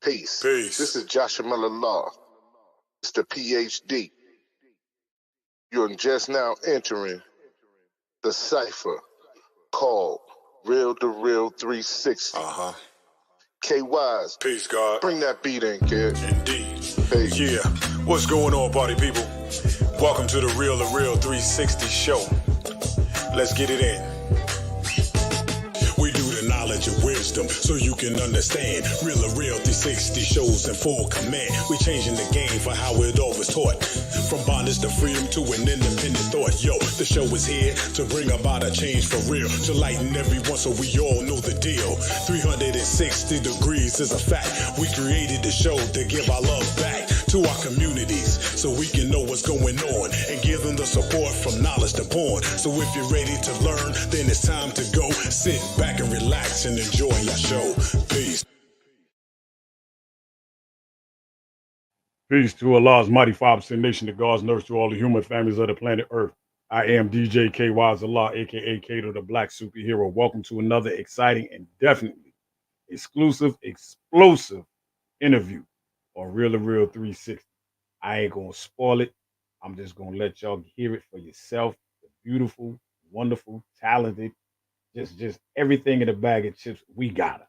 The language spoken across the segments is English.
Peace. Peace. This is Joshua Miller Law, Mr. PhD. You're just now entering the cipher called Real2reel360. KYs. Peace, God. Bring that beat in, kid. Indeed. Peace. Yeah. What's going on, party people? Welcome to the Real2reel360 show. Let's get it in. We do the knowledge of wisdom so you can understand. Real2reel360 shows in full command. We changing the game for how it all was taught. From bondage to freedom to an independent thought. Yo, the show is here to bring about a change for real. To lighten everyone so we all know the deal. 360 degrees is a fact. We created the show to give our love back to our communities so we can know what's going on and give them the support from knowledge to porn. So if you're ready to learn, then it's time to go. Sit back and relax and enjoy your show. Peace. Peace to Allah's mighty 5% nation, the God's nurse to all the human families of the planet Earth. I am DJ KY's Allah, aka Kato the Black Superhero. Welcome to another exciting and definitely exclusive, explosive interview on Real2reel360. I ain't gonna spoil it. I'm just gonna let y'all hear it for yourself. The beautiful, wonderful, talented, just everything in the bag of chips. We got her.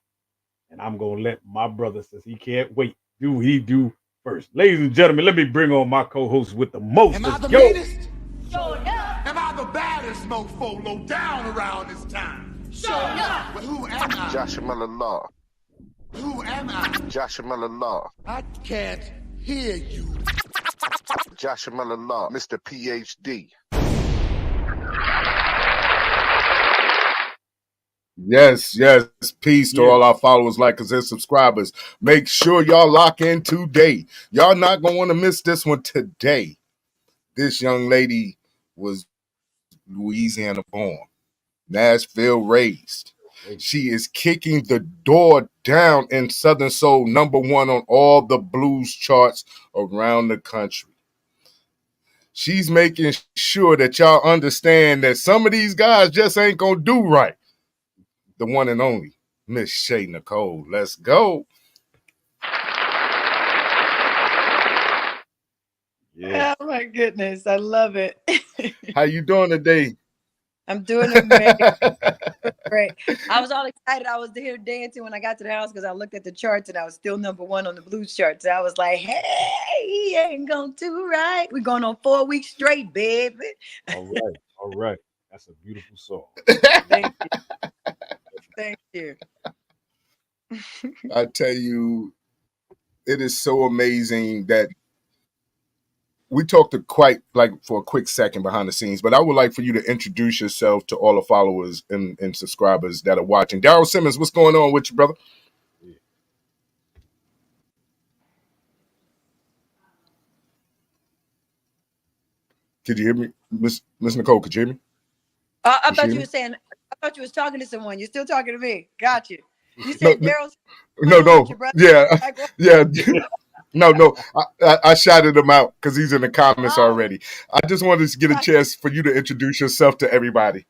And I'm gonna let my brother, since he can't wait, do first. Ladies and gentlemen, let me bring on my co-host with the most. Am I the Yo. meanest? Sure enough. Am I the baddest mofo low down around this time? Sure enough. But who am I? Joshua Miller Law. Who am I? Joshua Miller Law. I can't hear you. Joshua Miller Law, Mr. PhD. Yes. Peace to all our followers, likers, and subscribers. Make sure y'all lock in today. Y'all not going to want to miss this one today. This young lady was Louisiana born, Nashville raised. She is kicking the door down in Southern Soul, #1 on all the blues charts around the country. She's making sure that y'all understand that some of these guys just ain't going to do right. The one and only Mrs Shae Nycole. Let's go. Yeah. Oh my goodness, I love it. How you doing today? I'm doing amazing. Great. I was all excited. I was here dancing when I got to the house because I looked at the charts and I was still #1 on the blues charts. I was like, hey, he ain't gonna do right. We're going on 4 weeks straight, baby. All right. That's a beautiful song. Thank you. Thank you. I tell you, it is so amazing that we talked to quite like for a quick second behind the scenes, but I would like for you to introduce yourself to all the followers and subscribers that are watching. Daryl Simmons, what's going on with you, brother? Could you hear me? Miss Nycole, could you hear me? I thought you were saying, I thought you was talking to someone. You're still talking to me. Got you. You said Daryl's. No. Yeah. No. I shouted him out because he's in the comments already. I just wanted to get a chance for you to introduce yourself to everybody.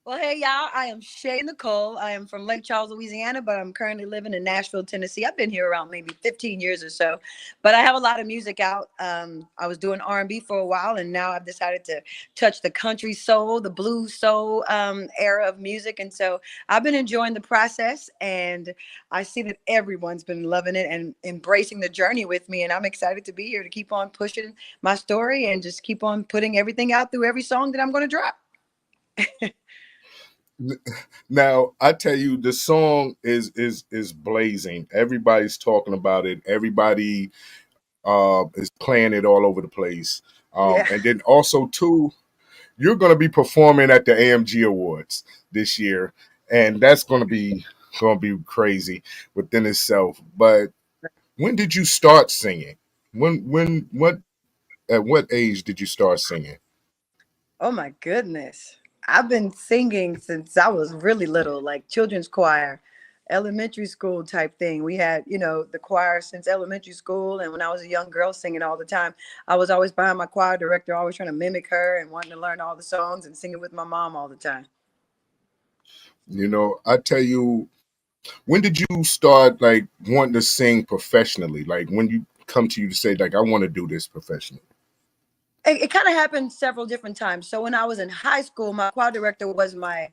Well, hey, y'all. I am Shae Nycole. I am from Lake Charles, Louisiana, but I'm currently living in Nashville, Tennessee. I've been here around maybe 15 years or so, but I have a lot of music out. I was doing R&B for a while, and now I've decided to touch the country soul, the blues soul era of music. And so I've been enjoying the process, and I see that everyone's been loving it and embracing the journey with me. And I'm excited to be here to keep on pushing my story and just keep on putting everything out through every song that I'm going to drop. Now, I tell you, the song is blazing. Everybody's talking about it. Everybody is playing it all over the place. And then also, too, you're going to be performing at the AMG Awards this year, and that's going to be crazy within itself. But when did you start singing? At what age did you start singing? Oh my goodness. I've been singing since I was really little, like children's choir, elementary school type thing. We had, the choir since elementary school. And when I was a young girl singing all the time, I was always behind my choir director, always trying to mimic her and wanting to learn all the songs and singing with my mom all the time. I tell you, When did you start like wanting to sing professionally? Like when you come to you to say like I want to do this professionally? It kind of happened several different times. So when I was in high school, my choir director was my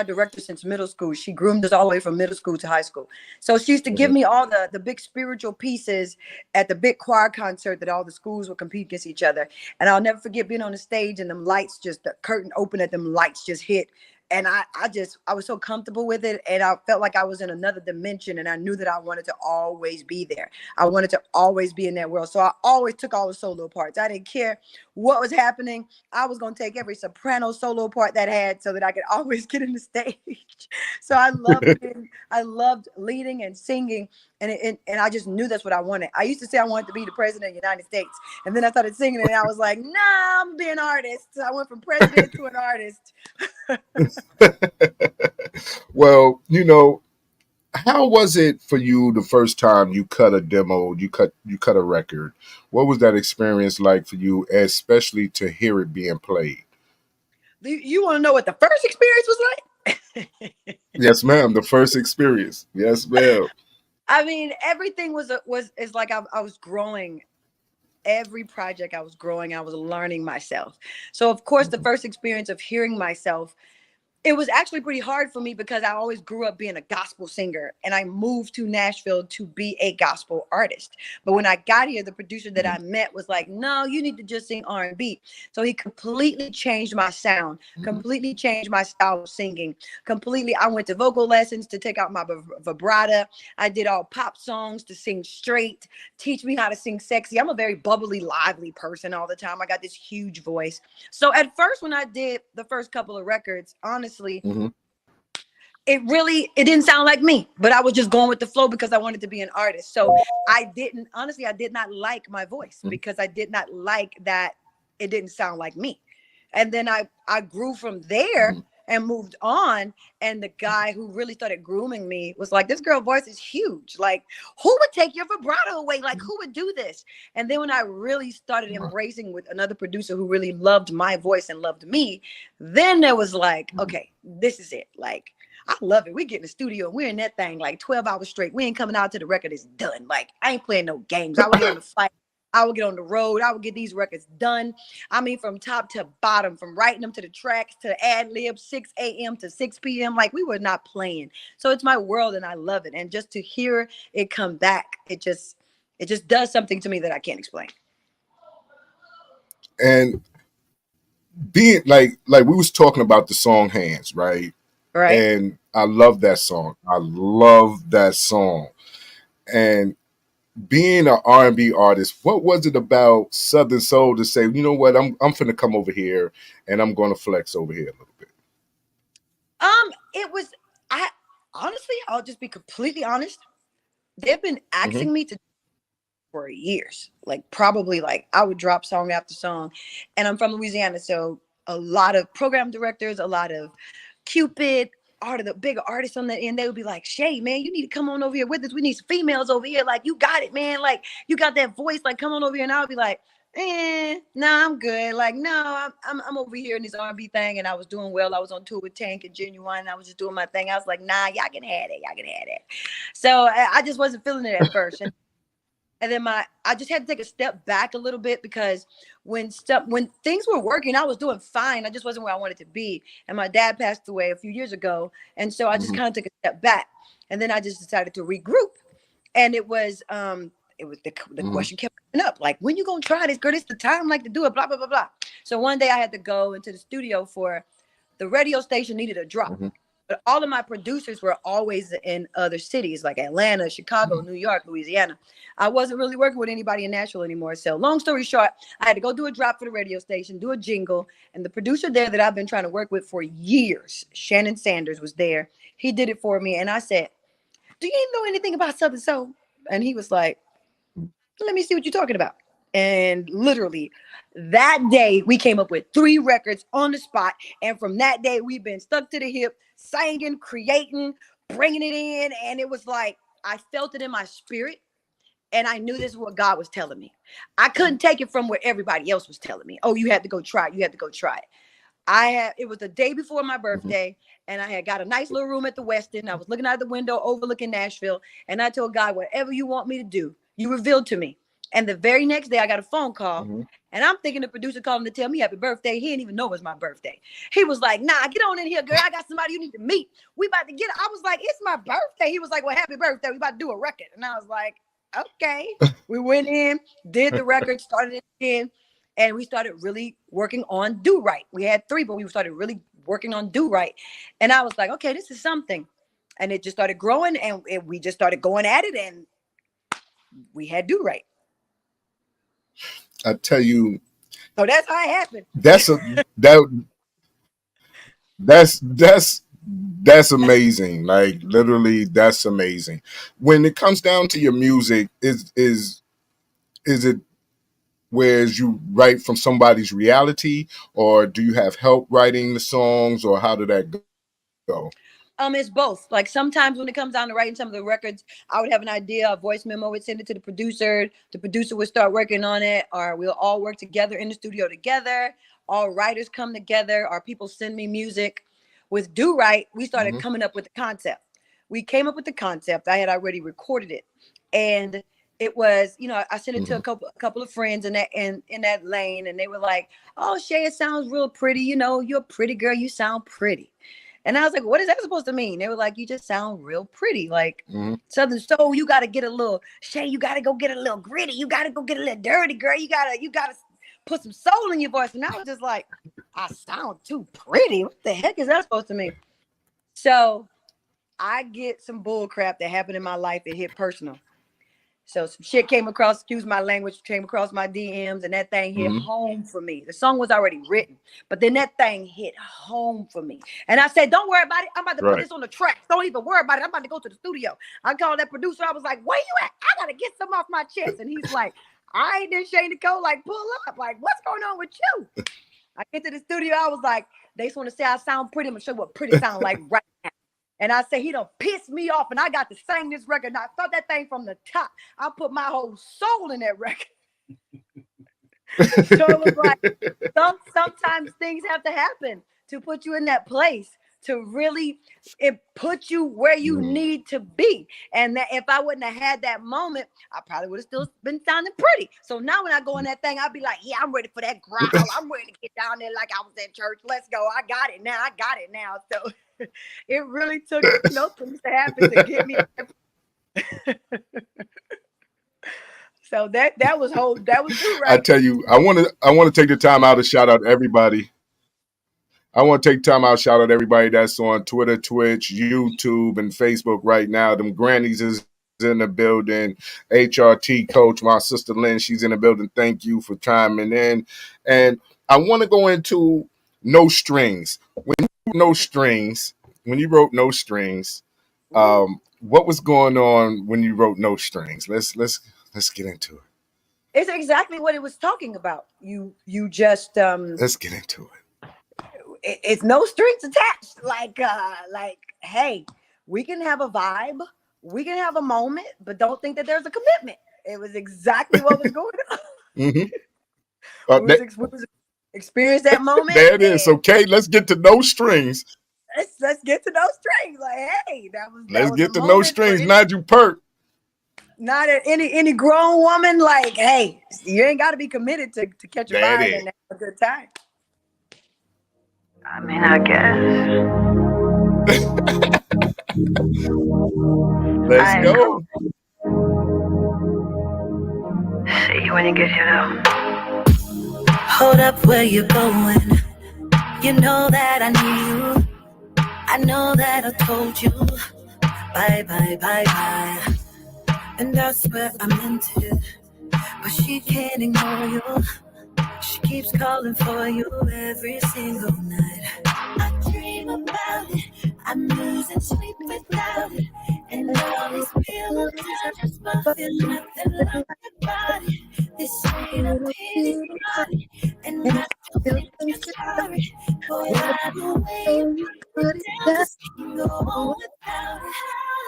director since middle school. She groomed us all the way from middle school to high school. So she used to give Mhm. me all the big spiritual pieces at the big choir concert that all the schools would compete against each other. And I'll never forget being on the stage and them lights, just the curtain open and them lights just hit. And I was so comfortable with it. And I felt like I was in another dimension. And I knew that I wanted to always be there. I wanted to always be in that world. So I always took all the solo parts. I didn't care what was happening. I was going to take every soprano solo part that had so that I could always get in the stage. So I loved leading and singing. And I just knew that's what I wanted. I used to say I wanted to be the president of the United States. And then I started singing and I was like, nah, I'm being an artist. So I went from president to an artist. Well, how was it for you the first time you cut a demo, you cut a record? What was that experience like for you, especially to hear it being played? You want to know what the first experience was like? Yes, ma'am. The first experience. Yes, ma'am. I mean, everything is like I was growing. Every project I was growing, I was learning myself. So of course, the first experience of hearing myself, it was actually pretty hard for me because I always grew up being a gospel singer and I moved to Nashville to be a gospel artist. But when I got here, the producer that I met was like, no, you need to just sing R&B. So he completely changed my sound, completely changed my style of singing. Completely, I went to vocal lessons to take out my vibrato. I did all pop songs to sing straight, teach me how to sing sexy. I'm a very bubbly, lively person all the time. I got this huge voice. So at first, when I did the first couple of records, honestly, Mm-hmm. it didn't sound like me, but I was just going with the flow because I wanted to be an artist. So I did not like my voice because I did not like that it didn't sound like me. And then I grew from there and moved on. And the guy who really started grooming me was like, this girl voice is huge. Like, who would take your vibrato away? Like, who would do this? And then when I really started embracing with another producer who really loved my voice and loved me, then there was like, okay, this is it. Like, I love it. We get in the studio and we're in that thing like 12 hours straight. We ain't coming out till the record is done. Like, I ain't playing no games. I would get on the flight. I would get on the road. I would get these records done. I mean, from top to bottom, from writing them to the tracks to ad lib, 6 a.m. to 6 p.m. Like, we were not playing. So it's my world and I love it. And just to hear it come back, it just does something to me that I can't explain. And being like we was talking about the song Hands, right? Right. And I love that song. I love that song. And being an R&B artist, what was it about Southern Soul to say, you know what, I'm finna come over here and I'm gonna flex over here a little bit? It was, I honestly, I'll just be completely honest. They've been Mm-hmm. asking me to for years, like probably like I would drop song after song. And I'm from Louisiana, so a lot of program directors, a lot of Cupid, art of the bigger artists on the end, they would be like, Shae, man, you need to come on over here with us. We need some females over here. Like, you got it, man. Like, you got that voice. Like, come on over here. And I would be like, nah, I'm good. Like, no, I'm over here in this R&B thing, and I was doing well. I was on tour with Tank and Genuine, and I was just doing my thing. I was like, nah, y'all can have it. Y'all can have it. So I just wasn't feeling it at first. And then I just had to take a step back a little bit because when things were working, I was doing fine. I just wasn't where I wanted to be. And my dad passed away a few years ago. And so I just kind of took a step back. And then I just decided to regroup. And it was the question kept coming up, like, when you gonna try this, girl? This the time, like, to do it, blah, blah, blah, blah. So one day I had to go into the studio for the radio station needed a drop. But all of my producers were always in other cities like Atlanta, Chicago, New York, Louisiana. I wasn't really working with anybody in Nashville anymore. So long story short, I had to go do a drop for the radio station, do a jingle. And the producer there that I've been trying to work with for years, Shannon Sanders, was there. He did it for me. And I said, do you know anything about Southern Soul? And he was like, let me see what you're talking about. And literally that day we came up with 3 records on the spot. And from that day, we've been stuck to the hip, singing, creating, bringing it in. And it was like, I felt it in my spirit. And I knew this is what God was telling me. I couldn't take it from where everybody else was telling me. Oh, you had to go try it. You had to go try it. it was the day before my birthday, and I had got a nice little room at the Westin. I was looking out the window overlooking Nashville, and I told God, whatever you want me to do, you revealed to me. And the very next day I got a phone call, and I'm thinking the producer calling to tell me happy birthday. He didn't even know it was my birthday. He was like, nah, get on in here, girl. I got somebody you need to meet. We about to get it. I was like, it's my birthday. He was like, well, happy birthday. We about to do a record. And I was like, okay. We went in, did the record, started it again. And we started really working on Do Right. We had 3, but we started really working on Do Right. And I was like, okay, this is something. And it just started growing, and we just started going at it, and we had Do Right. I tell you. So that's how it happened. That's amazing. Like literally, that's amazing. When it comes down to your music, is it whereas you write from somebody's reality, or do you have help writing the songs, or how did that go? It's both. Like sometimes when it comes down to writing some of the records, I would have an idea, a voice memo, would send it to the producer. The producer would start working on it, or we'll all work together in the studio together. All writers come together, or people send me music. With Do Right, we started coming up with the concept. We came up with the concept. I had already recorded it, and it was, I sent it to a couple of friends in that lane, and they were like, "Oh, Shae, it sounds real pretty. You're a pretty girl. You sound pretty." And I was like, what is that supposed to mean? They were like, you just sound real pretty. Like Southern Soul, you got to get a little, Shae, you got to go get a little gritty. You got to go get a little dirty, girl. You got to put some soul in your voice. And I was just like, I sound too pretty. What the heck is that supposed to mean? So I get some bull crap that happened in my life. It hit personal. So some shit came across, excuse my language, came across my DMs, and that thing hit home for me. The song was already written, but then that thing hit home for me. And I said, don't worry about it. I'm about to put this on the track. Don't even worry about it. I'm about to go to the studio. I called that producer. I was like, where you at? I got to get some off my chest. And he's like, all right, then Shae Nycole, like, pull up. Like, what's going on with you? I get to the studio. I was like, they just want to say I sound pretty. I'm going to show you what pretty sound like right now. And I said, he done pissed me off, and I got to sing this record. And I thought that thing from the top. I put my whole soul in that record. So it was like, sometimes things have to happen to put you in that place, to really put you where you need to be. And that if I wouldn't have had that moment, I probably would have still been sounding pretty. So now when I go in that thing, I'll be like, yeah, I'm ready for that growl. I'm ready to get down there like I was at church. Let's go. I got it now. So it really took things to happen to get me. So that was true, right? I tell you, I want to take the time out to shout out everybody. I want to take time out, shout out everybody that's on Twitter, Twitch, YouTube, and Facebook right now. Them grannies is in the building. HRT coach, my sister Lynn, she's in the building. Thank you for chiming in. And I want to go into No Strings. When you wrote No Strings, what was going on when you wrote No Strings? Let's get into it. It's exactly what it was talking about. You just let's get into it. It's no strings attached. Like, hey, we can have a vibe, we can have a moment, but don't think that there's a commitment. It was exactly what was going on. Experience that moment. There it is. Okay, let's get to No Strings. Let's get to No Strings. Like, hey, let's get to No Strings. Not you perk. Not any grown woman. Like, hey, you ain't got to be committed to catch a vibe and have a good time. I mean, I guess. Let's go. See you when you get here, though. Hold up, where you going? You know that I need you. I know that I told you. Bye, bye, bye, bye. And I swear I meant it, but she can't ignore you. She keeps calling for you every single night. I dream about it, I'm losing sleep without it. And all these feelings are just my feeling, nothing like your body. This ain't a pity party, and I don't think you're sorry. Boy, I know where you put it down, just can't go on without it.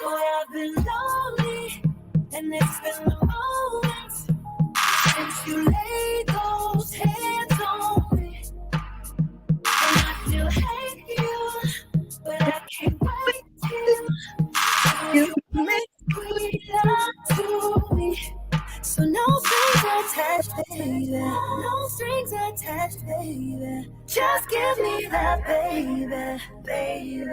Boy, I've been lonely, and it's been the moments since you laid those hands on me. And I me. So no strings attached, baby. No strings attached, baby. Just give me that, baby, baby,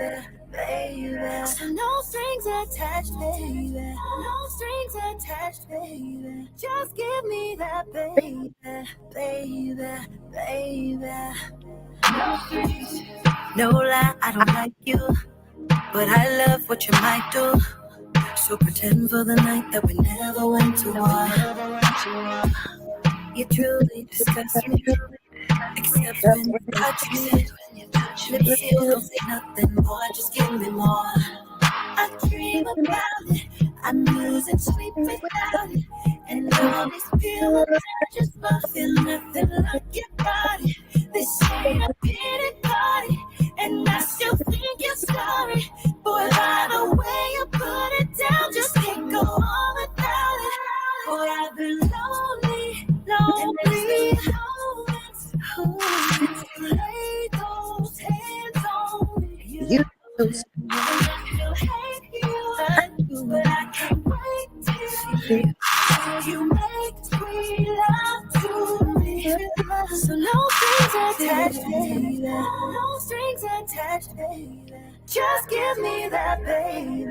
baby. So no strings attached, baby. No strings attached, baby. Just give me that, baby, baby, baby. No strings. No lie, I don't like you, but I love what you might do. So pretend for the night that we never went to war. You truly disgust me, except when you touch me. Lips sealed, don't say nothing more, just give me more. I dream about it, I'm losing sleep without it. And all these feelings are just feel nothing like your body. This ain't a pity party, and I still think you're sorry. Boy, by the way you put it down, just can't go on without it. Boy, I've been lonely, lonely. Since you laid those hands on me, you still hate you, but I can't wait till you make sweet love to me. So no strings attached, baby. No strings attached, baby. Just give me that, baby,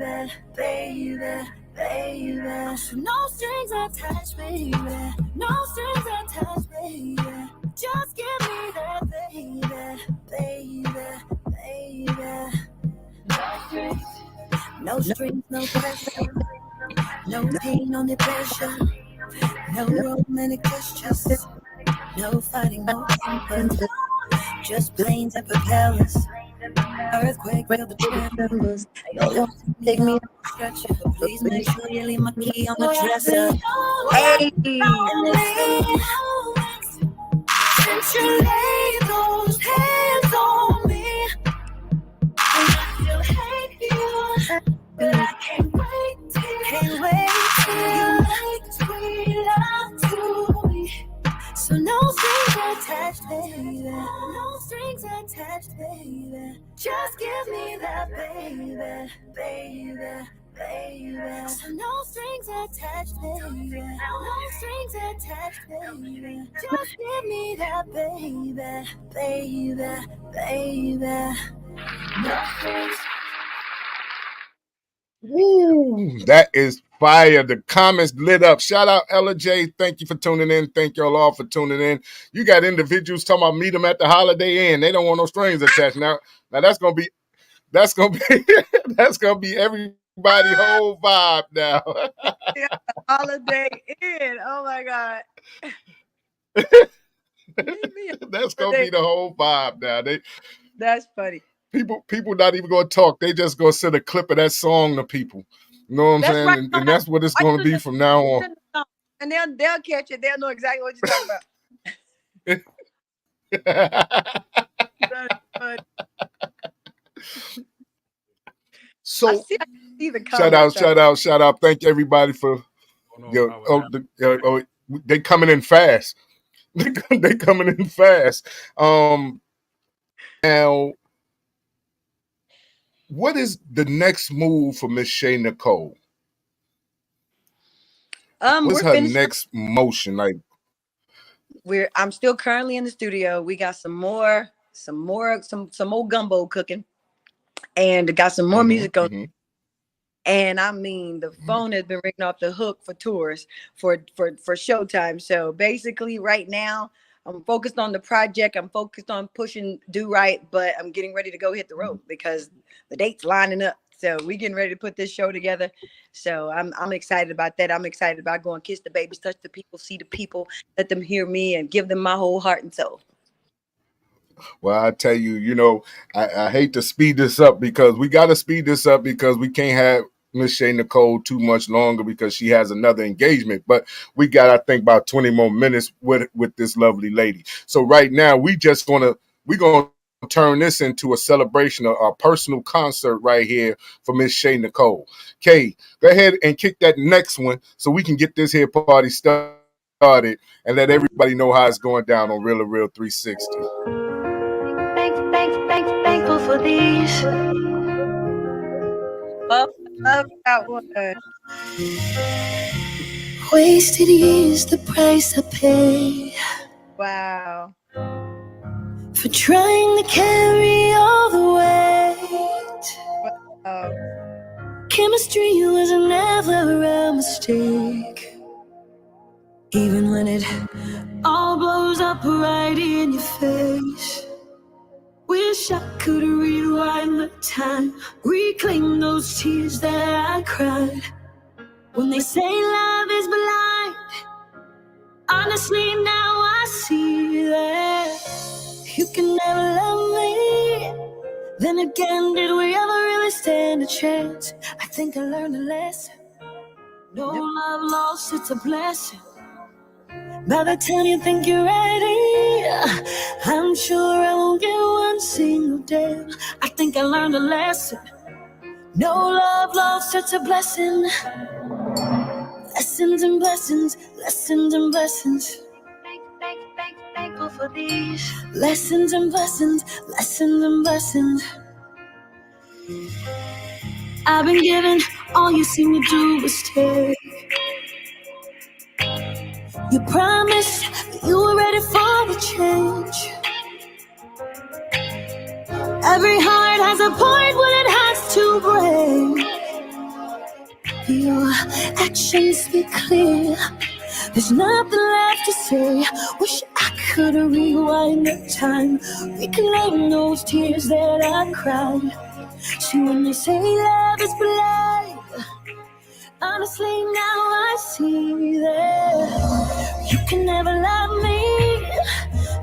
baby, baby. So no strings attached, baby. No strings attached, baby. Just give me that, baby, baby, baby. No strings, no strings, no pressure. No pain, no pressure. No romantic gestures. No fighting, no temper. Just planes and propellers. Earthquake, feel the tremors. Don't take me on a stretcher. Please make sure you leave my key on the dresser. Hey. Since you laid those hands on me, and I still hate you, but I can't wait till you make sweet love to me. So no strings attached, baby. No strings attached, baby. Just give me that, baby, baby, baby. So no strings attached, baby. No strings attached, baby. Just give me that, baby, baby, baby. No strings. Woo, that is fire. The comments lit up. Shout out Ella J. Thank you for tuning in. Thank y'all all for tuning in. You got individuals talking about meet them at the Holiday Inn. They don't want no strings attached. Now that's gonna be that's gonna be everybody whole vibe now. Yeah, Holiday Inn. Oh my God. That's gonna be the whole vibe now. That's funny. People not even gonna talk. They just gonna send a clip of that song to people. You know what I'm That's saying? right. And that's what it's gonna be from now on. And they'll catch it. They'll know exactly what you're talking about. That's funny. So I see the comments. shout out. Thank you everybody for they coming in fast. They coming in fast. Now, what is the next move for Miss Shae Nycole? What's her next motion like? I'm still currently in the studio. We got some more gumbo cooking, and got some more music on. Mm-hmm. And I mean, the phone has been ringing off the hook for tours for Showtime. So basically, right now, I'm focused on the project. I'm focused on pushing Do Right, but I'm getting ready to go hit the road because the date's lining up. So we getting ready to put this show together. So I'm excited about that. I'm excited about going kiss the babies, touch the people, see the people, let them hear me, and give them my whole heart and soul. Well, I tell you, I hate to speed this up because we got to speed this up because we can't have Miss Shae Nycole too much longer because she has another engagement. But we got, I think, about 20 more minutes with this lovely lady. So right now, we're gonna turn this into a celebration, a personal concert right here for Miss Shae Nycole. Kay, go ahead and kick that next one so we can get this here party started and let everybody know how it's going down on Real2reel360. Thankful for these. Oh, I love that one. Wasted years, the price I pay. Wow. For trying to carry all the weight. Oh. Chemistry was never a mistake. Even when it all blows up right in your face. Wish I could rewind the time, reclaim those tears that I cried. When they say love is blind, honestly now I see that you can never love me. Then again, did we ever really stand a chance? I think I learned a lesson. No love lost, it's a blessing. By the time you think you're ready, I'm sure I won't get one single damn. I think I learned a lesson. No love lost, it's a blessing. Lessons and blessings, lessons and blessings. Thankful for these lessons and blessings, lessons and blessings. I've been given, all you seem to do is take. You promised that you were ready for the change. Every heart has a point when it has to break. Your actions speak clear. There's nothing left to say. Wish I could rewind the time, reclaim those tears that I cried. See, when they say love is blind, honestly now I see that you can never love me.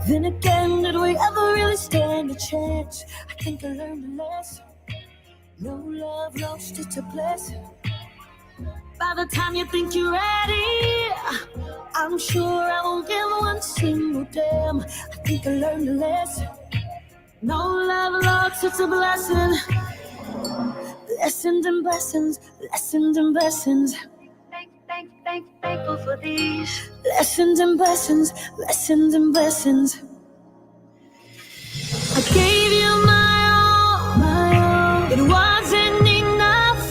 Then again, did we ever really stand a chance? I think I learned a lesson. No love lost, it's a blessing. By the time you think you're ready, I'm sure I won't give one single damn. I think I learned a lesson. No love lost, it's a blessing. Lessons and blessings, lessons and blessings. Thankful for these lessons and blessings, lessons and blessings. I gave you my all. It wasn't enough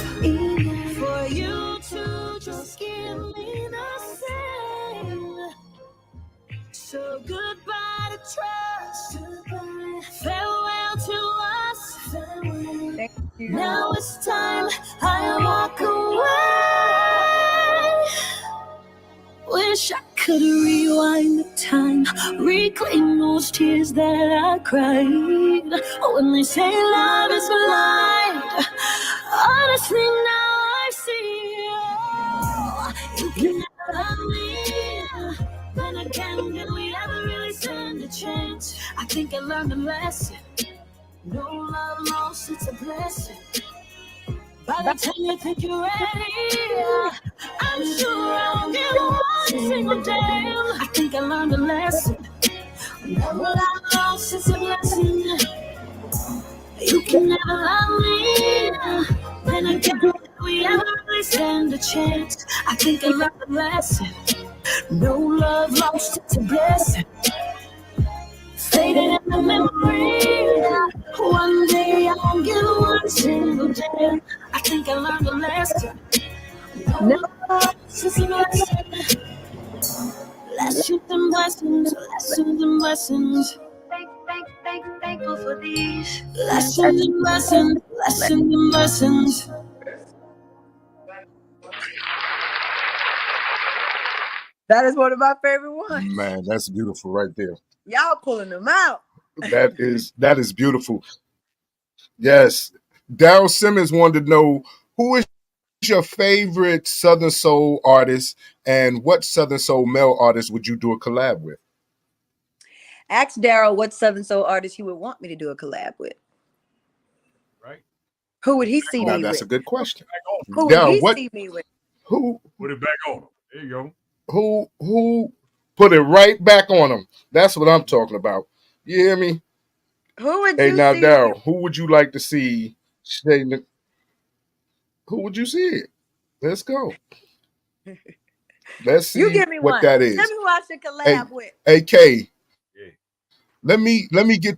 for you to just give me the same. So goodbye to trust, farewell to us. Thank you. Now it's time I walk away. Wish I could rewind the time, reclaim those tears that I cried. When they say love is blind, honestly now I see. You can never love me. Then again, did we ever really stand a chance? I think I learned a lesson. No love lost, it's a blessing. By the time you think you're ready, I'm sure I'll get one single damn. I think I learned a lesson. No love lost, it's a blessing. You can never love me. Then again, if we ever really stand a chance, I think I learned a lesson. No love lost, it's a blessing. Faded in the memory. One day I won't give one single damn. I think I learned a lesson. No love, it's a lesson. Lessons and blessings, lessons and blessings. Thankful for these lessons and blessings, lessons and blessings. That is one of my favorite ones. Man, that's beautiful right there. Y'all pulling them out. That is beautiful. Yes. Daryl Simmons wanted to know, who is your favorite Southern Soul artist, and what Southern Soul male artist would you do a collab with? Ask Daryl what Southern Soul artist he would want me to do a collab with. Right. Who would he see Now, me that's with? a good question. Who would he see me with? Who Put it back on him. There you go. who put it right back on him? That's what I'm talking about. You hear me? Who would Hey, you now, see? Daryl, who would you like to see? Who would you see? Let's go. Let's see You give me what one. that is. Tell me who I should collab with. Hey, K. Yeah. Let me get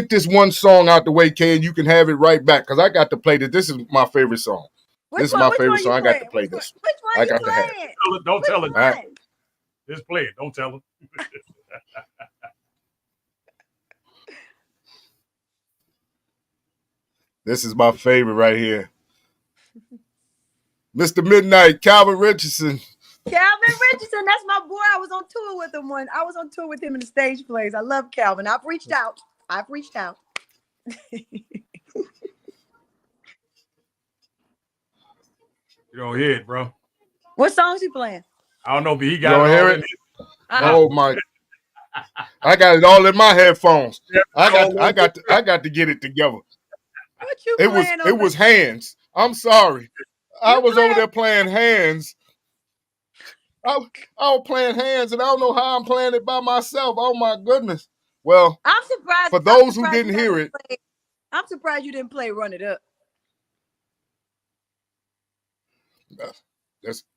this one song out the way, K, and you can have it right back, because I got to play this. This is my favorite song. This is my favorite song. I got to play this. Which one I got the hat. Don't tell her. Right. Just play it. Don't tell her. This is my favorite right here. Mr. Midnight, Calvin Richardson. Calvin Richardson, that's my boy. I was on tour with him I was on tour with him in the stage plays. I love Calvin. I've reached out. You don't hear it, bro. What songs you playing? I don't know, but he got You don't hear it? Oh my! I got it all in my headphones. I got to get it together. What you playing? It was Hands. I'm sorry. I was over there playing Hands. I was playing Hands, and I don't know how I'm playing it by myself. Oh my goodness! Well, I'm surprised. For those who didn't hear it, I'm surprised you didn't play "Run It Up."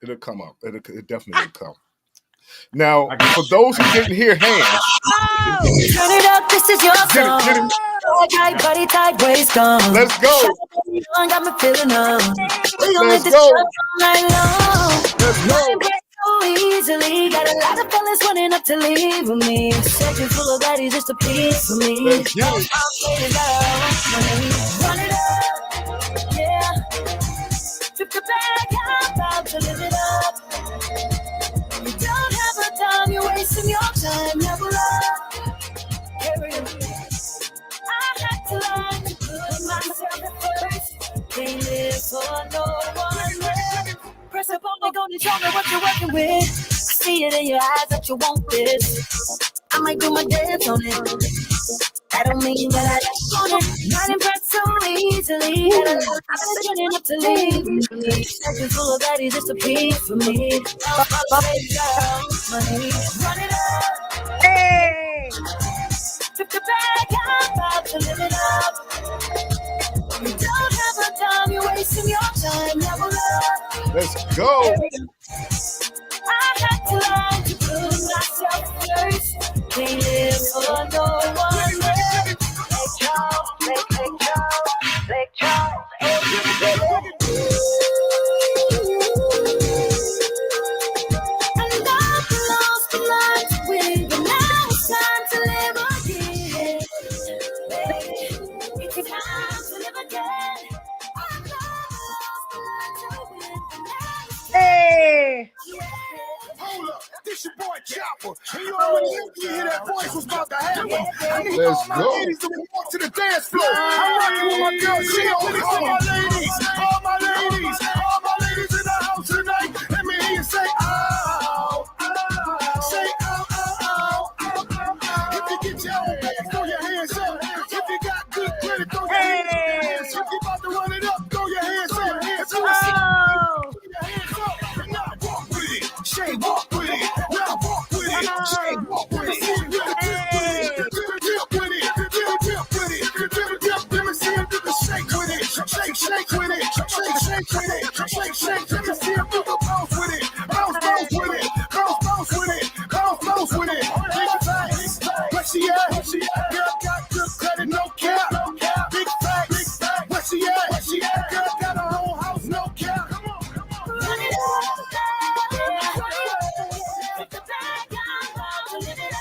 It'll come up. It definitely will come. Now, for those who didn't hear Hands, turn it up. This is your song. Get it. Tight body, tight waist on. Let's go. Got me feeling up. Let's go. Let's go. So easily, got a lot of fellas running up to leave with me. Searching full of baddies just a piece of me. Let's get it. Run it up, yeah. Trip the bag, I'm about to live it up. You don't have a time, you're wasting your time. Never up. I had to learn to put myself first. Can't live for no one. Press up on me, gonna show me what you're working with. I see it in your eyes that you want this. I might do my dance on it. That don't mean that I just want it. Not impressed so easily. I'm turning up to leave me. Searching full of baddies, just a piece for me. Money, run it up. Hey. Trip the bag, I'm about to live it up. You don't have a time, you're wasting your time. Never love. Let's go. I had to learn to put myself first. Can't live for no one else. Lake Charles, I love lost the life to win, but now it's time to live again. It's time to live again. I love lost the life to win, but now it's Hey. Hold up, this your boy Chopper, and you already knew you hear that voice was about to happen. I need Let's all my go. ladies to walk to the dance floor. I'm rocking with my girl Shield. All my ladies in the house tonight. Let me hear you say, ow, say, ow, ow, ow. If you get your own back, throw your hands up. If you got good credit, throw your hands up. If you about to run it up, throw your hands up. If you Oh. Shae, walk with it. Now walk with it. Shae, walk with it. Dip with it. Let me see him do the shake with it. Shake with it. Shake with it. Let me see him do the bounce with it. Bounce with it. Bounce with it. Bounce with it. Big facts. Where she at? Girl got good credit, no cap. Big facts. Where she at? Girl got her whole house, no cap. Come on. run it up. Trip the bag, I'm about to live it up.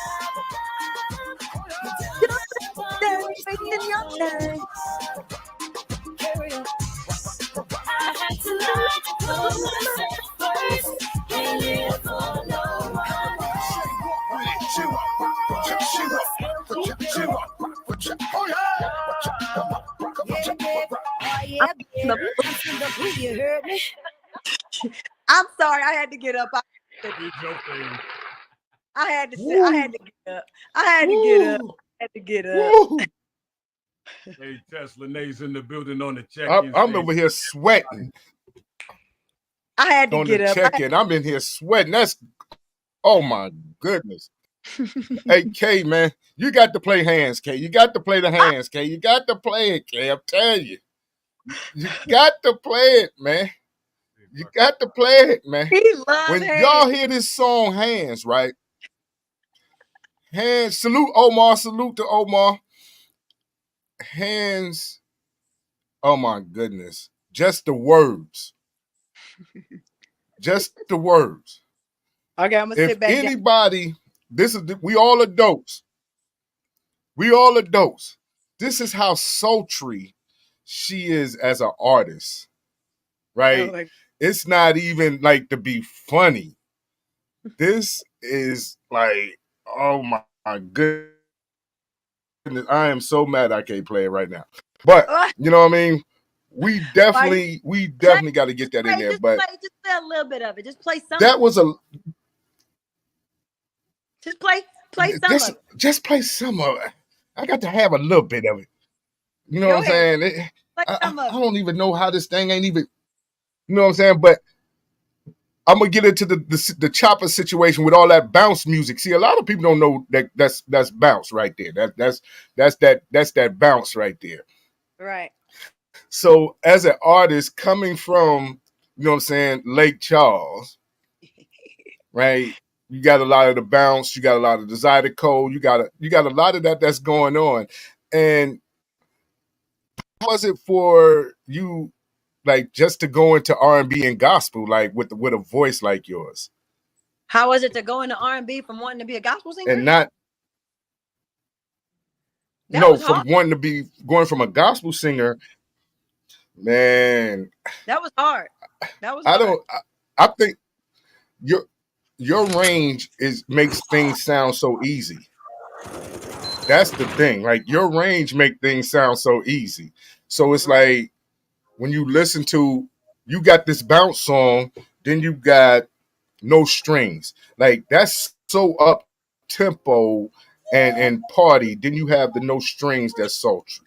I had to learn to put myself first. Can't live for no one You heard me? I'm sorry. I had to get up. I had to get up. I had to get up. Woo. Hey, Tesla Nays in the building on the check. I'm over here sweating I had to on get the up. check-in. I'm in here sweating. Oh my goodness. Hey, K, man, you got to play Hands, K. You got to play the Hands, K. You got to play it, K. I'm telling you. You got to play it, man. You got to play it, man. He loves When Hands. y'all hear this song, Hands, right? Hands, salute Omar, salute to Omar. Hands, oh my goodness. Just the words. Just the words. Okay, I'm gonna If sit back down. anybody, we all adults. We all adults. This is how sultry she is as an artist, right? Oh, It's not even like to be funny. This is like, oh my goodness. I am so mad I can't play it right now. But you know what I mean? We definitely got to get that in there. But just play a little bit of it. Just play some. That was a just play some of it. Just play some of it. I got to have a little bit of it. You know Go what I'm ahead. saying? I don't even know how this thing ain't even. You know what I'm saying? But I'm gonna get into the chopper situation with all that bounce music. See, a lot of people don't know that's bounce right there. That's that bounce right there. Right. So as an artist coming from, you know what I'm saying, Lake Charles, right? You got a lot of the bounce, you got a lot of the Zydeco, you got a lot of that's going on. And how was it for you, like, just to go into R&B and gospel, like with a voice like yours? How was it to go into R&B from wanting to be a gospel singer? And not from wanting to be going from a gospel singer, man. That was hard. I think your range makes things sound so easy. That's the thing. Like, your range make things sound so easy. So it's like when you listen to, you got this bounce song, then you got No Strings. Like, that's so up tempo and party. Then you have the No Strings that's sultry.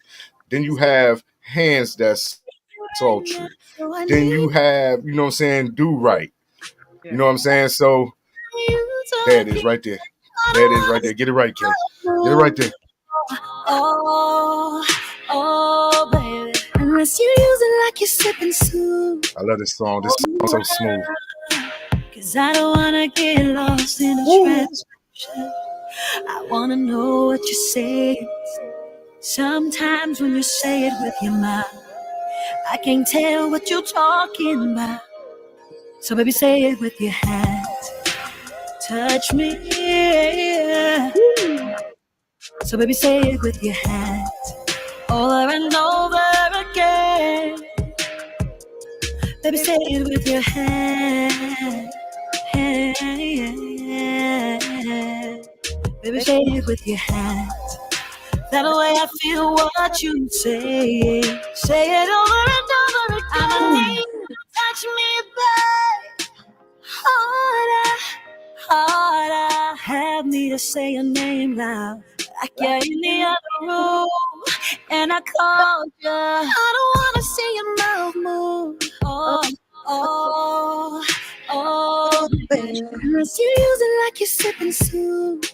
Then you have Hands that's sultry. Then you have, you know what I'm saying, Do Right. You know what I'm saying? So there it is right there. There it is right there. Get it right, Kay. Get it right there. Oh, baby. Unless you use it like you're sipping soup. I love this song. This song's so smooth. Cause I don't wanna get lost in a translation. I wanna know what you're saying. Sometimes when you say it with your mouth, I can't tell what you're talking about. So baby, say it with your hands. Touch me. So baby, say it with your hands. Over and over again. Baby, say it with your hands. Baby, say it with your hands. That way I feel what you say. Say it over and over again. I need you to touch me, babe. Harder, harder. Have me to say your name loud. Like you're in the other room, and I called you. I don't wanna see your mouth move. Oh, baby. Unless you use it like you're sipping soup.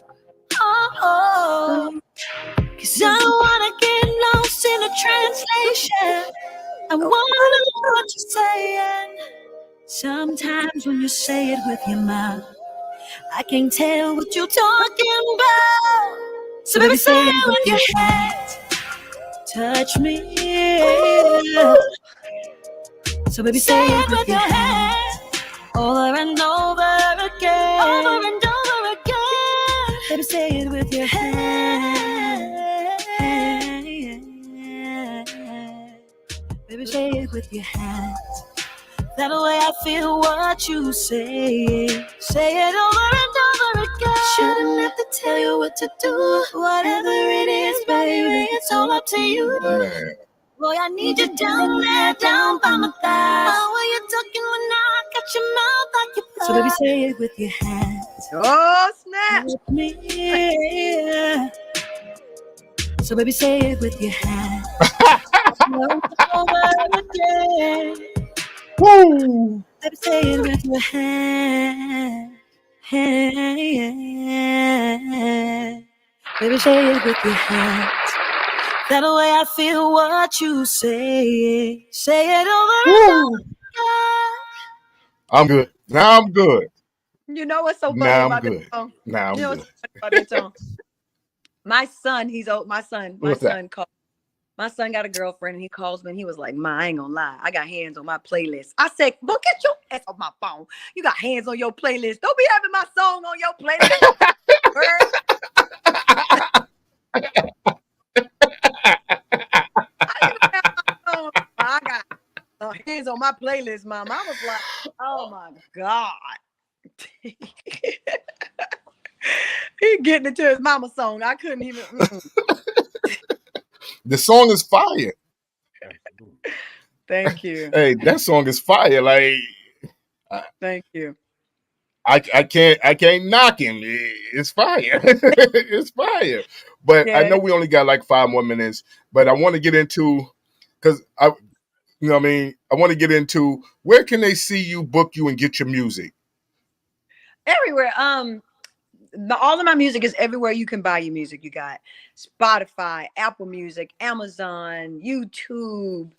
Cause I don't wanna get lost in a translation. I wanna know what you're saying. Sometimes when you say it with your mouth, I can't tell what you're talking about. So baby, say it with your hands. Touch me. So baby, say it with your hands. Over and over again. Over and over again. Baby, say it with your hands. Baby, say it with your hands. That way I feel what you say. Say it over and over again. Shouldn't have to tell you what to do. Whatever it is, baby, it's all up to you. Man. Boy, I need you down there, down by my thighs. How are you talking when I got your mouth like your pie? So baby, say it with your hands. Oh, snap. With me. So baby, say it with your hands. Over again. Woo! Baby, say it with your hand. Baby, say it with your hands. That way I feel what you say. Say it over and over again. I'm good. Now I'm good. You know what's so funny Now I'm about good. that song? Now I'm You know good. what's so funny about that song? My son, he's old. My son What's that? called. My son got a girlfriend and he calls me and he was like, Ma, I ain't gonna lie. I got hands on my playlist. I said, well, get your ass off my phone. You got hands on your playlist. Don't be having my song on your playlist. I got hands on my playlist, Mom. I was like, oh my God. He getting into his mama song. I couldn't even. The song is fire. Thank you. Hey, that song is fire. Like, thank you. I can't knock him. It's fire. It's fire. But Yeah. I know we only got like 5 more minutes. But I want to get into, because I want to get into, where can they see you, book you, and get your music? Everywhere. All of my music is everywhere you can buy your music. You got Spotify, Apple Music, Amazon, YouTube,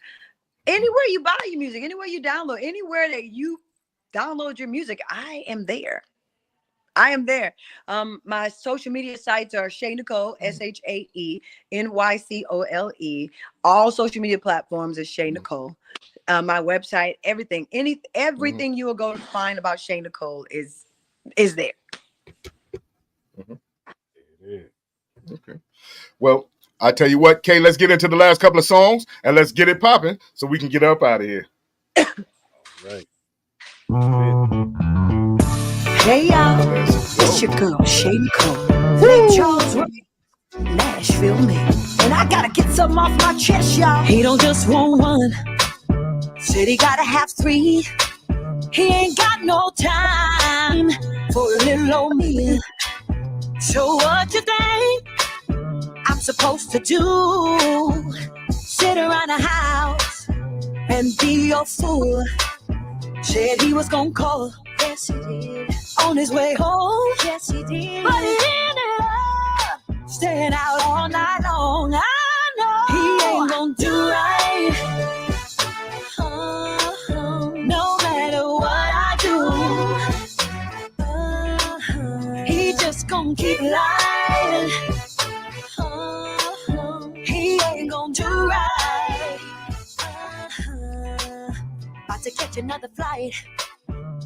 anywhere you buy your music, anywhere you download, anywhere that you download your music, I am there. I am there. My social media sites are Shae Nycole, ShaeNycole. All social media platforms is Shae Nycole. My website, everything, everything you will go to find about Shae Nycole is there. Okay. Well, I tell you what, Kay, let's get into the last couple of songs and let's get it popping so we can get up out of here. Right. Hey y'all, it's your girl Shae Nycole. Lake Charles, Nashville, me. And I gotta get something off my chest, y'all. He don't just want one, said he gotta have 3. He ain't got no time for a little old me. So what you think I'm supposed to do? Sit around the house and be your fool. Said he was gonna call, yes he did. On his way home, yes he did. But he ended up staying out all night long. I know he ain't gonna do right. No matter what I do, he just gonna keep lying. He ain't gonna do right. About to catch another flight.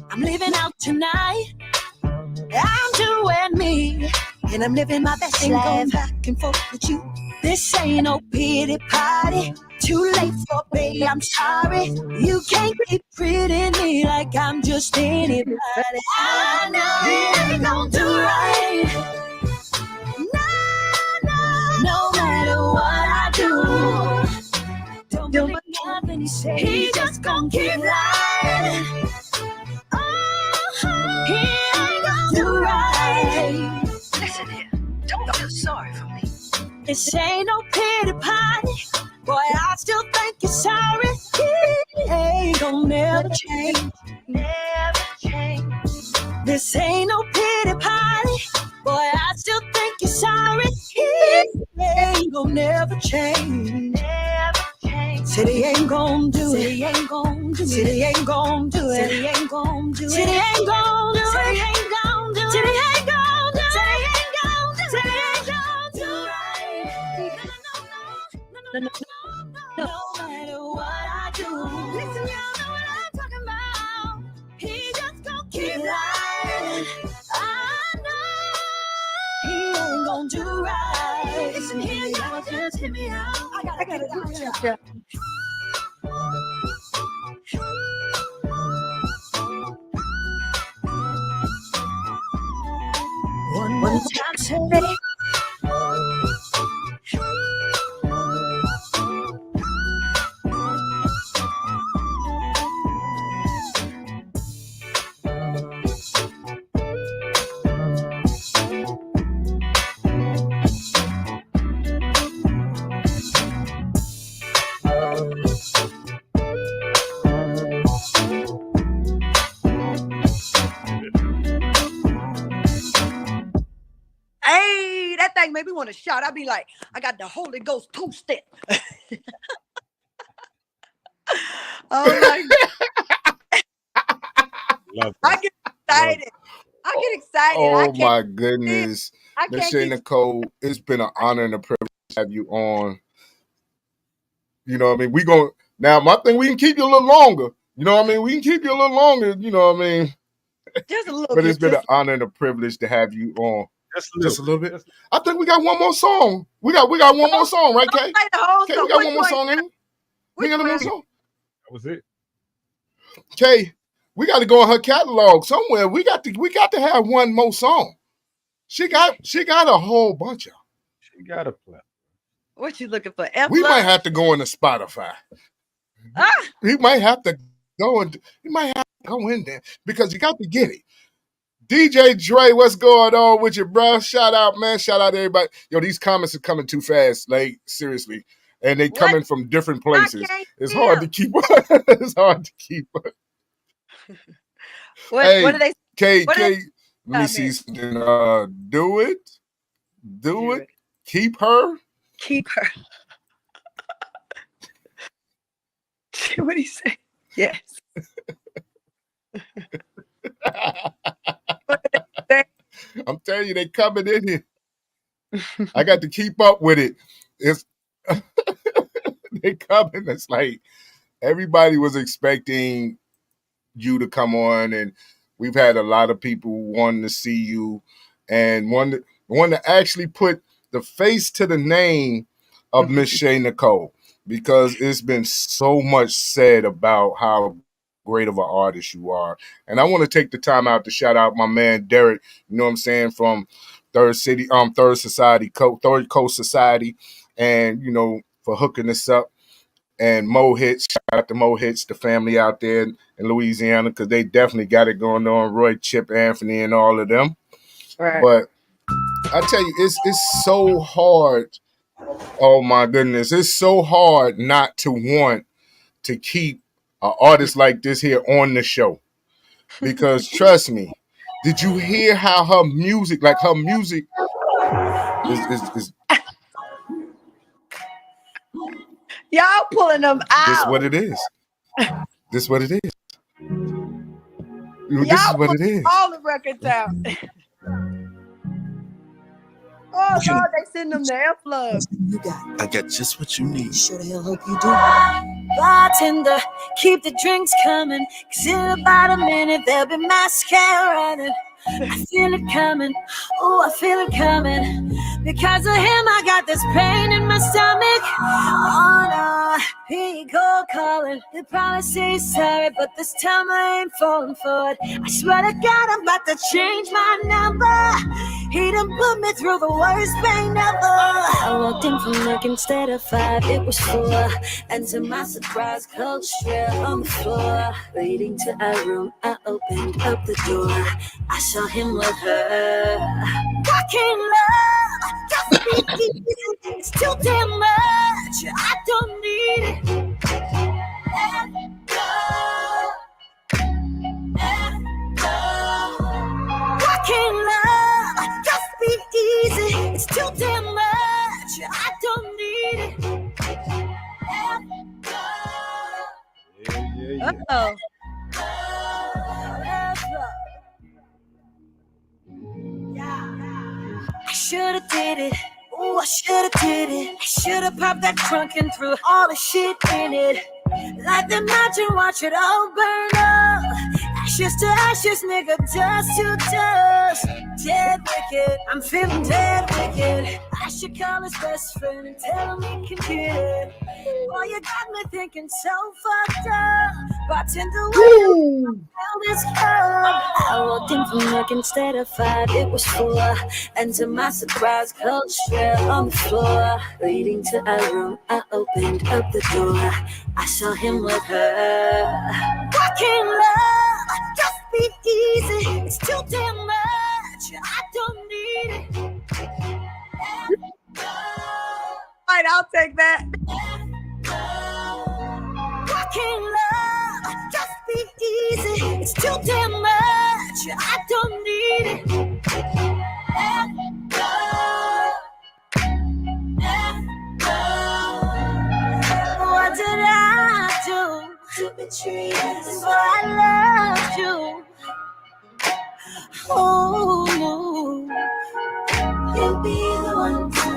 I'm leaving out tonight. I'm doing me, and I'm living my best life. Going back and forth with you. This ain't no pity party. Too late for babe, I'm sorry. You can't keep treating me like I'm just anybody. I know he ain't gonna do right. No matter what I do. Don't believe nothing he says. He just gonna keep lying. He ain't gonna do right. Listen here, don't feel sorry for me. This ain't no pity party. Boy, I still think you're sorry. He ain't gonna never change. Never change. This ain't no pity party. Boy, I still think you're sorry. He ain't gonna never change. Never change. Said he ain't gonna do it. Said he ain't gonna do it. Said he ain't gonna do it. Said he ain't gonna do it. Said he ain't gonna do it. Said he ain't gonna do it. Said he ain't gonna do it. Said he ain't gonna do it. Said he ain't gonna do it. No matter what I do. Listen, y'all know what I'm talking about. He just gonna keep lying. I know he ain't gonna do right. Listen here, y'all just hear me out. I gotta do it. One time, say. Hey, that thing made me want to shout. I'd be like, I got the Holy Ghost 2-step. Oh my God. I get excited. Oh my goodness. Miss Shae Nycole, it's been an honor and a privilege to have you on. You know what I mean? We going now. My thing, we can keep you a little longer. You know what I mean? We can keep you a little longer. You know what I mean? Just a little But bit. it's been an honor and a privilege to have you on. Just Just a little bit. I think we got one more song. We got one more song, right, Kay? Play the whole Kay, song. we got Which one more one? song, ain't we? We Which got one more one? song. That was it. Kay, we got to go in her catalog somewhere. We got to have one more song. She got a whole bunch of. She got a play. What you looking for? F We love? might have to go into Spotify. Ah, We might have to go and you might have to go in there because you got to get it. DJ Dre, what's going on with you, bro? Shout out, man. Shout out to everybody. Yo, these comments are coming too fast, like seriously. And they What? coming from different places. can't It's hear. hard to keep up. It's hard to keep up. what Hey, do they K, what let is- me see something. Do it. Do it. Keep her. keep her? What do you say? Yes. I'm telling you, they coming in here. I got to keep up with it. It's they coming. It's like everybody was expecting you to come on, and we've had a lot of people wanting to see you and want to actually put the face to the name of Mrs Shae Nycole, because it's been so much said about how great of an artist you are. And I want to take the time out to shout out my man Derek, you know what I'm saying, from Third Coast Society, and you know, for hooking us up. And Mo Hits, shout out to Mo Hits, the family out there in Louisiana, because they definitely got it going on. Roy, Chip, Anthony, and all of them. Right. But I tell you, it's so hard. Oh my goodness, it's so hard not to want to keep an artist like this here on the show, because trust me, did you hear how her music is Y'all pulling them out. this what it is. This what it is. This is Y'all what it is. all the records out. Oh Lord, they send them the F love. You got. I got just what you need. Sure the hell hope you do. Bartender, keep the drinks coming, 'cause in about a minute there'll be mascara running. I feel it coming, oh I feel it coming. Because of him I got this pain in my stomach. Oh no, he cold calling. He'll probably say sorry, but this time I ain't falling for it. I swear to God I'm about to change my number. He done put me through the worst pain ever. I walked in from work instead of 5, it was 4. And to my surprise, cold straight on the floor. Leading to our room, I opened up the door. I saw him with her. Fucking love, just be easy. It's too damn much, I don't need it. Fucking love, just be easy. It's too damn much, I don't need it. Uh-oh. I should've did it. Oh, I should've did it. I should've popped that trunk and threw all the shit in it. Light the match and watch it all burn up. Ashes to ashes, nigga, dust to dust. Dead wicked, I'm feeling dead wicked. I should call his best friend and tell him he can get it. Boy, you got me thinking so fucked up. Bartender, this cup. I walked in from work instead of 5, it was 4. And to my surprise, cold straight on the floor. Leading to our room, I opened up the door. I saw him with her. Fucking love, just be easy. It's too damn much, I don't need it. All right, I'll take that. Fucking love, just be easy. It's too damn much, I don't need it. What did I do to betray you? Before I loved you. Oh no, you'll be the one to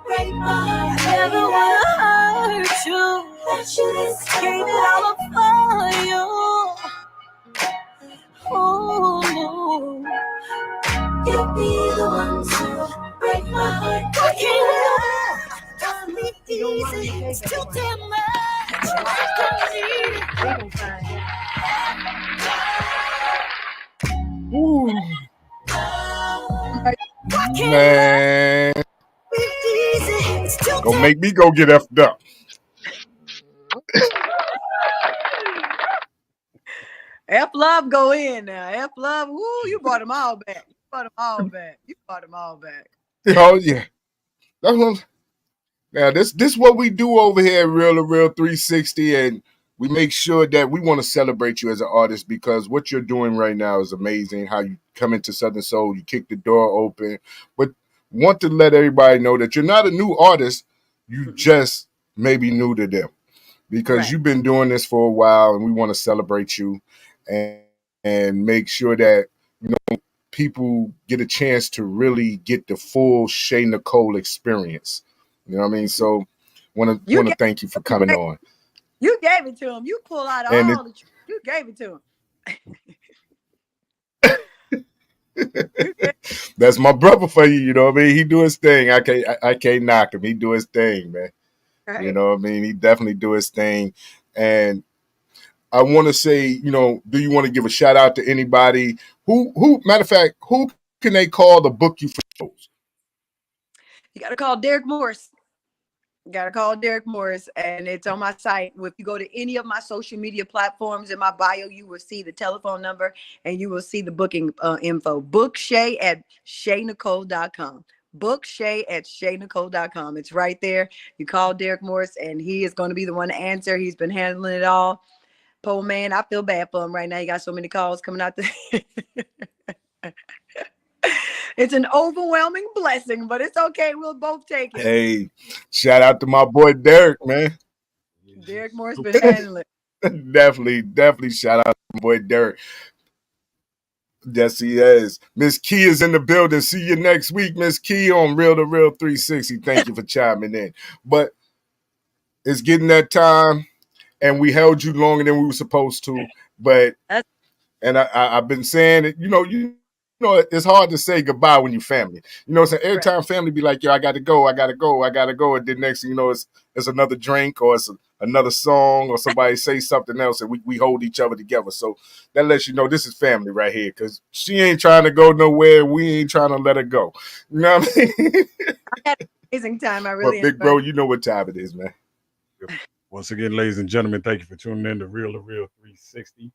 break my heart. I never wanna hurt you. that you just gave it all up for you. Ooh, you'd be the one to break my heart. I can't love me easy. It's too damn much. Ooh. Man, gonna make me go get effed up. F Love go in now. F Love, woo, you brought them all back. You brought them all back. You brought them all back. Oh yeah. That's what, now this what we do over here at Real to Real 360, and we make sure that we want to celebrate you as an artist, because what you're doing right now is amazing. How you come into Southern Soul, you kick the door open, but want to let everybody know that you're not a new artist. You just maybe new to them, because you've been doing this for a while, and we want to celebrate you and make sure that people get a chance to really get the full Shae Nycole experience. You know what I mean? So want to thank you for coming on. You gave it to him. You pull out And all the truth. You gave it to him. That's my brother for you. You know what I mean? He do his thing. I can't knock him. He do his thing, man. Right. You know what I mean? He definitely do his thing. And I want to say, do you want to give a shout out to anybody who matter of fact, who can they call to book you for shows? You got to call Derek Morris. And it's on my site. If you go to any of my social media platforms, in my bio, you will see the telephone number and you will see the booking info. Book Shae at ShaeNycole.com. Book Shae at ShaeNycole.com. It's right there. You call Derek Morris and he is going to be the one to answer. He's been handling it all. Poor man, I feel bad for him right now. He got so many calls coming out there. It's an overwhelming blessing, but it's okay. We'll both take it. Hey, shout out to my boy Derek, man. Derek Moore's been handling it. Definitely shout out to my boy Derek. Yes, he is. Miss Key is in the building. See you next week, Miss Key, on Real to Real 360. Thank you for chiming in. But it's getting that time, and we held you longer than we were supposed to. But I've been saying it, it's hard to say goodbye when you're family. So every time family be like, yo, I got to go. And then next thing you know, it's another drink or it's another song or somebody say something else, and we hold each other together. So that lets you know this is family right here, because she ain't trying to go nowhere. We ain't trying to let her go. You know what I mean? I had an amazing time. I really But big bro, you know what time it is, man. Once again, ladies and gentlemen, thank you for tuning in to Real 360.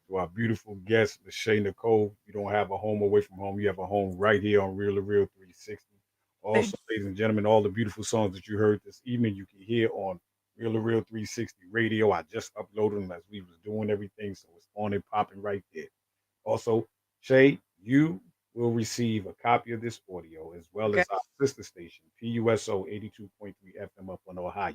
To our beautiful guest, Mrs Shae Nycole. You don't have a home away from home. You have a home right here on Real 360. Also, ladies and gentlemen, all the beautiful songs that you heard this evening, you can hear on Real 360 radio. I just uploaded them as we was doing everything, so it's on and popping right there. Also, Shae, you will receive a copy of this audio as well as our sister station, PUSO 82.3 FM up on Ohio,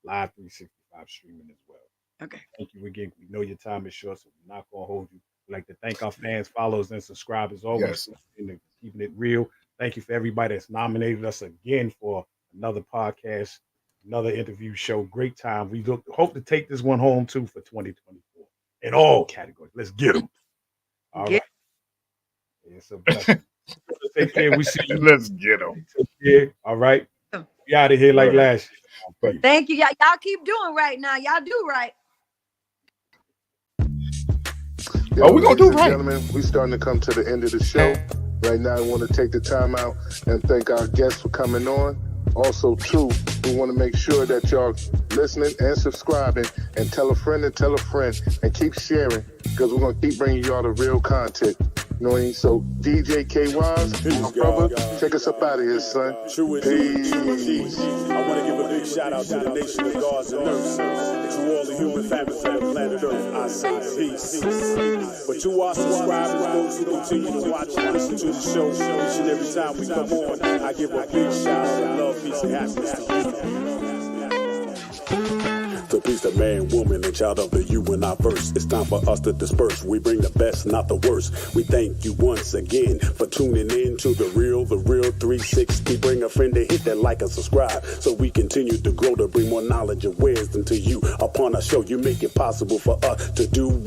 live 365 streaming as well. Okay. Thank you again. We know your time is short, so we're not going to hold you. We'd like to thank our fans, followers, and subscribers always keeping it real. Thank you for everybody that's nominated us again for another podcast, another interview show. Great time. We hope to take this one home, too, for 2024 in all categories. Let's get them. All right. It's a blessing. Take care. We see you. Let's get them. Take care. All right. We out of here like last year. Thank you. Y'all keep doing right now. Y'all do right. We're going to do right. Gentlemen, we're starting to come to the end of the show. Right now, I want to take the time out and thank our guests for coming on. Also, too, we want to make sure that y'all listening and subscribing, and tell a friend and keep sharing, because we're going to keep bringing y'all the real content. You know what I mean? So, DJ K-Wise, my brother, take us up out of here, son. Peace. I want to give a big shout out to the nation of gods and nurses. To all the human families on planet Earth, I say peace. But to our subscribers, those who continue to watch and listen to the show each and every time we come on, I give a big shout out of love, peace, and happiness to you. masterpiece, the man, woman, and child of the universe. It's time for us to disperse. We bring the best, not the worst. We thank you once again for tuning in to the Real 360. Bring a friend to hit that like and subscribe so we continue to grow to bring more knowledge and wisdom to you. Upon our show, you make it possible for us to do what